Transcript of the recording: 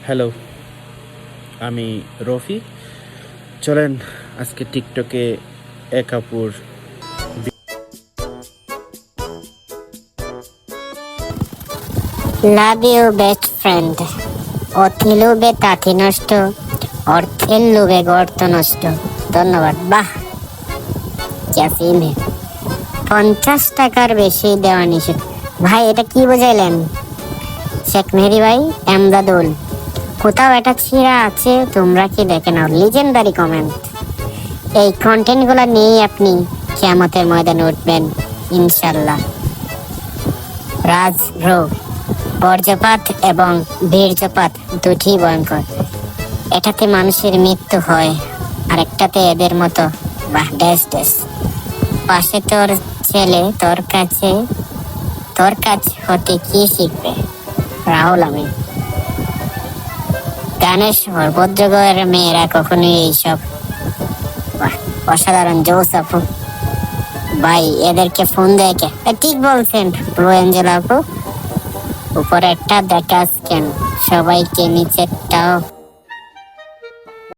Hello, আমি রফি। চলেন আজকে টিকটকে এক আপুর লাভ ইউ বেস্ট ফ্রেন্ড। অতি লোভে তাঁতি নষ্ট, অর্থের লোভে গর্ত নষ্ট। ধন্যবাদ। বাহ, ক্যাসিমে 50 টাকার বেশি দেওয়া নিষেধ। ভাই এটা কি বোঝাইলেন? শেখ মেহেদি ভাই, এমদাদুল, কোথাও এটা ছিঁড়া আছে, তোমরা কি দেখে নাও। Legendary comment. এই কন্টেন্ট গুলা নিয়েই আপনি কিয়ামতের ময়দানে উঠবেন ইনশাল্লাহ। রাজ ব্রো, বর্জ্যপাত এবং বীর্যপাত দুটি ভয়ঙ্কর। এটাতে মানুষের মৃত্যু হয়, আর একটাতে এদের মতো। বাহ, ড্যাশ ড্যাশ। পাশে তোর ছেলে তোর কাজ হতে কি শিখবে? রাহুল আমিন। গানের শহর ভদ্রগড়ের মেয়েরা কখনোই এইসব। বাহ, অসাধারণ। জোস আপু ভাই, এদেরকে ফোন দেখে ঠিক বলছেন ব্লু এঞ্জেল আপু। উপরেরটা দেখা কেন, সবাইকে নিচেরটাও